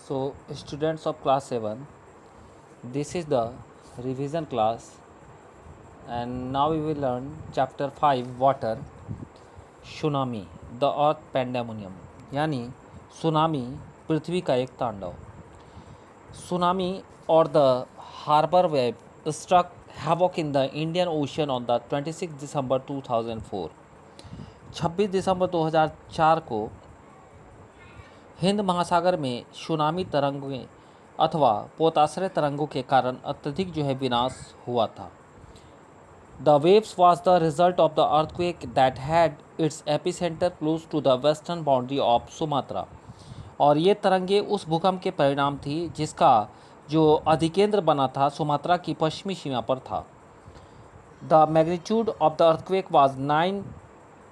So, students of class 7, this is the revision class, and now we will learn chapter 5 water, tsunami, the earth pandemonium, यानी tsunami पृथ्वी का एक तांडव. Tsunami or the harbor wave struck havoc in the Indian Ocean on the 26 December 2004. 26 दिसंबर 2004 को हिंद महासागर में tsunami तरंगें अथवा पोताश्रय तरंगों के कारण अत्यधिक विनाश हुआ था. The waves was the result of the earthquake that had its epicentre close to the western boundary of Sumatra. और ये तरंगे उस भूकंप के परिणाम थी जिसका जो अधिकेंद्र बना था सुमात्रा की पश्चिमी सीमा पर था. The magnitude of the earthquake was 9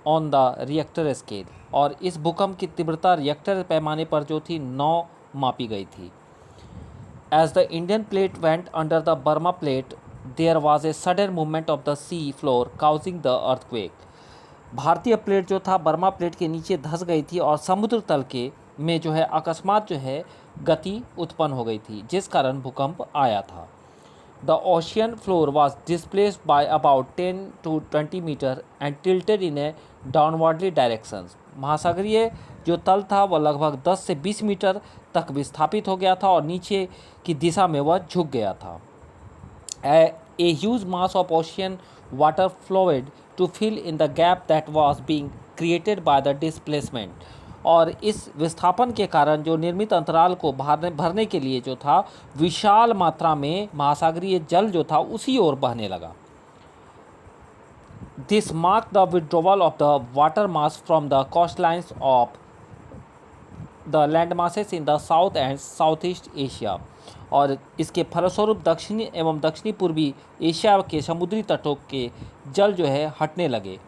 on the Richter scale. और इस भूकंप की तीव्रता रिएक्टर पैमाने पर जो थी 9 मापी गई थी. As the Indian plate went under the Burma plate there was a sudden movement of the sea floor causing the earthquake. भारतीय प्लेट जो था बर्मा प्लेट के नीचे धंस गई थी और समुद्र तल के में अकस्मात गति उत्पन्न हो गई थी जिस कारण भूकंप आया था. The ocean floor was displaced by about 10 to 20 metre and tilted in a downwardly direction. महासागरीय जो तल था वह लगभग 10 से 20 मीटर तक विस्थापित हो गया था और नीचे की दिशा में वह झुक गया था. A huge mass of ocean water flowed to fill in the gap that was being created by the displacement. और इस विस्थापन के कारण जो निर्मित अंतराल को भरने के लिए जो था विशाल मात्रा में महासागरीय जल जो था उसी ओर बहने लगा. This mark the withdrawal of the water mass from the coast lines of the land masses in the south and south east Asia. और इसके फलस्वरूप दक्षिणी एवं दक्षिणी पूर्वी एशिया के समुद्री तटों के जल हटने लगे.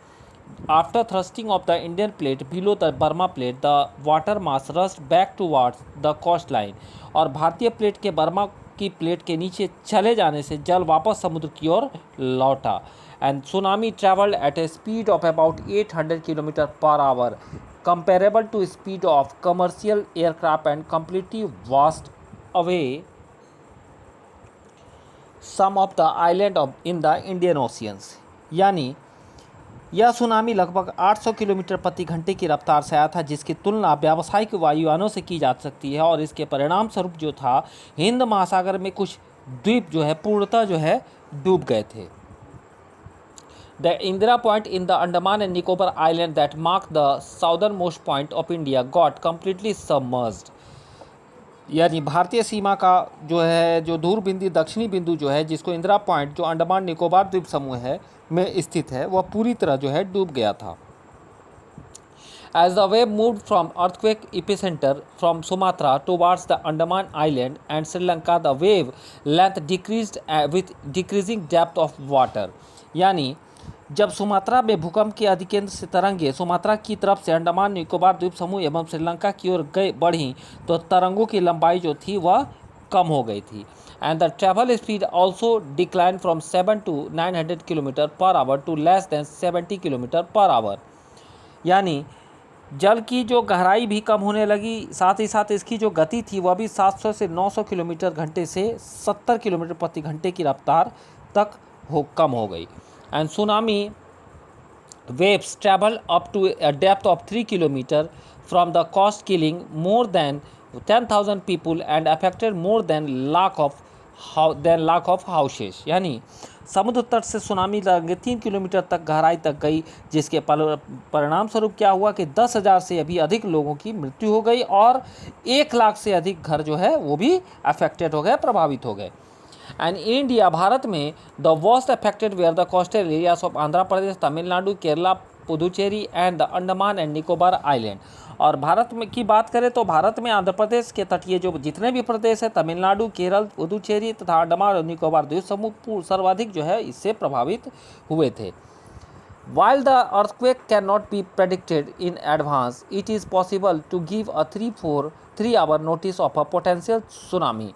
After thrusting of the Indian plate below the Burma plate, the water mass rushed back towards the coastline. और भारतीय प्लेट के बर्मा की प्लेट के नीचे चले जाने से जल वापस समुद्र की ओर लौटा. And tsunami traveled at a speed of about 800 km per hour, comparable to speed of commercial aircraft, and completely washed away some of the island in the Indian Oceans. यानी यह सुनामी लगभग 800 किलोमीटर प्रति घंटे की रफ्तार से आया था जिसकी तुलना व्यावसायिक वायुयानों से की जा सकती है. और इसके परिणाम स्वरूप जो था हिंद महासागर में कुछ द्वीप पूर्णतः डूब गए थे. The Indira point in the Andaman and Nicobar island that mark the southern most point of India got completely submerged. यानी भारतीय सीमा का जो दूर बिंदु दक्षिणी बिंदु जिसको इंदिरा पॉइंट जो अंडमान निकोबार द्वीप समूह में स्थित है वह पूरी तरह डूब गया था. As the wave moved from earthquake epicentre from Sumatra towards the Andaman island and Sri Lanka the wave length decreased with decreasing depth of water. यानी जब सुमात्रा में भूकंप के अधिकेंद्र से तरंगे सुमात्रा की तरफ से अंडमान निकोबार द्वीप समूह एवं श्रीलंका की ओर बढ़ी तो तरंगों की लंबाई जो थी वह कम हो गई थी. And the travel speed also declined from 7 to 900 km per hour to less than 70 km per hour. यानी जल की जो गहराई भी कम होने लगी साथ ही साथ इसकी जो गति थी वह भी 700 से 900 किलोमीटर घंटे से 70 किलोमीटर प्रति घंटे की रफ्तार तक कम हो गई. And tsunami waves travel up to a depth of 3 km from the coast, killing more than 10,000 people and affected more than lakh of houses. यानी समुद्र तट से सुनामी लगे 3 किलोमीटर तक गहराई तक गई जिसके परिणाम स्वरूप क्या हुआ कि 10,000 से अभी अधिक लोगों की मृत्यु हो गई और 1 लाख से अधिक घर वो भी अफेक्टेड हो गए, प्रभावित हो गए. एंड इंडिया भारत में the worst affected were the coastal areas of Andhra Pradesh, Tamil Nadu, Kerala, Puducherry and the Andaman and Nicobar island. और भारत में की बात करें तो भारत में आंध्र प्रदेश के तटीय जो जितने भी प्रदेश है तमिलनाडु, केरल, पुदुचेरी तथा अंडमान और निकोबार द्वीप समूह सर्वाधिक इससे प्रभावित हुए थे. While the earthquake cannot be predicted in advance, it is possible to give a 3-hour notice of a potential tsunami.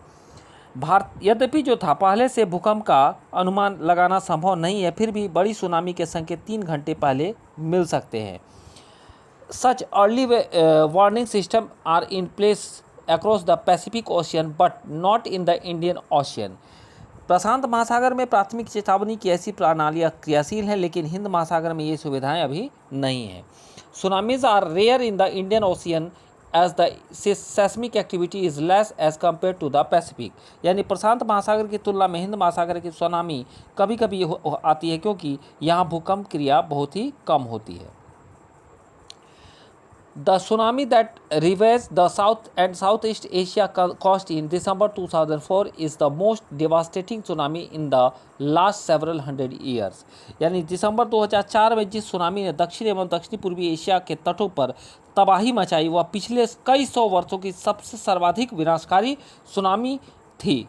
यद्यपि जो था पहले से भूकंप का अनुमान लगाना संभव नहीं है फिर भी बड़ी सुनामी के संकेत 3 घंटे पहले मिल सकते हैं. Such early warning systems are in place across the Pacific Ocean but not in the Indian Ocean. प्रशांत महासागर में प्राथमिक चेतावनी की ऐसी प्रणालियाँ क्रियाशील हैं, लेकिन हिंद महासागर में ये सुविधाएं अभी नहीं हैं. Tsunamis are rare in the Indian ocean as the seismic activity is less as compared to the Pacific. यानी प्रशांत महासागर की तुलना में हिंद महासागर की सुनामी कभी कभी आती है, क्योंकि यहाँ भूकंप क्रिया बहुत ही कम होती है. The tsunami that ravaged the South and Southeast Asia coast in December 2004 is the most devastating tsunami in the last several hundred years. यानी दिसंबर 2004 में जिस सुनामी ने दक्षिण एवं दक्षिणी पूर्वी एशिया के तटों पर तबाही मचाई, वह पिछले कई सौ वर्षों की सबसे सर्वाधिक विनाशकारी सुनामी थी.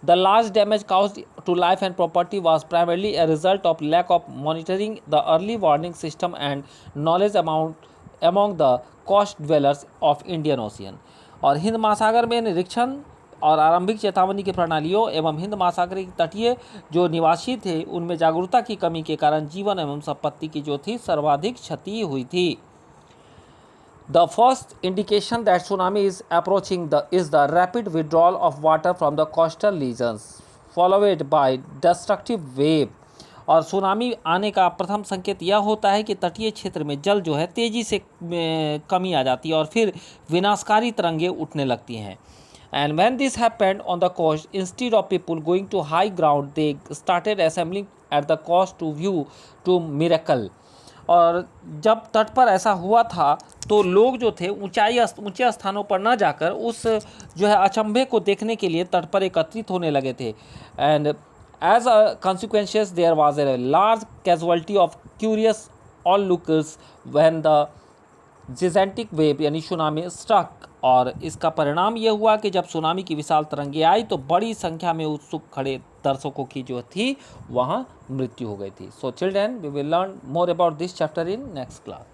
The large damage caused to life and property was primarily a result of lack of monitoring, the early warning system and knowledge among the coast dwellers of Indian Ocean. और हिंद महासागर में निरीक्षण और आरंभिक चेतावनी की प्रणालियों एवं हिंद महासागर की तटीय जो निवासी थे उनमें जागरूकता की कमी के कारण जीवन एवं संपत्ति की जो थी सर्वाधिक क्षति हुई थी. The first indication that tsunami is approaching is the rapid withdrawal of water from the coastal regions, followed by destructive wave. और सुनामी आने का प्रथम संकेत यह होता है कि तटीय क्षेत्र में जल जो है तेज़ी से कमी आ जाती है और फिर विनाशकारी तरंगें उठने लगती हैं. And when this happened on the coast, instead of people going to high ground, they started assembling at the coast to view to miracle. और जब तट पर ऐसा हुआ था तो लोग जो थे ऊंचे स्थानों पर न जाकर उस जो है अचंभे को देखने के लिए तट पर एकत्रित होने लगे थे. And as a consequences there was a large casualty of curious onlookers when the gigantic wave यानी सुनामी स्ट्रक. और इसका परिणाम यह हुआ कि जब सुनामी की विशाल तरंगें आई तो बड़ी संख्या में उत्सुक खड़े दर्शकों की जो थी वहाँ मृत्यु हो गई थी. So children, we will learn more about this chapter in next class.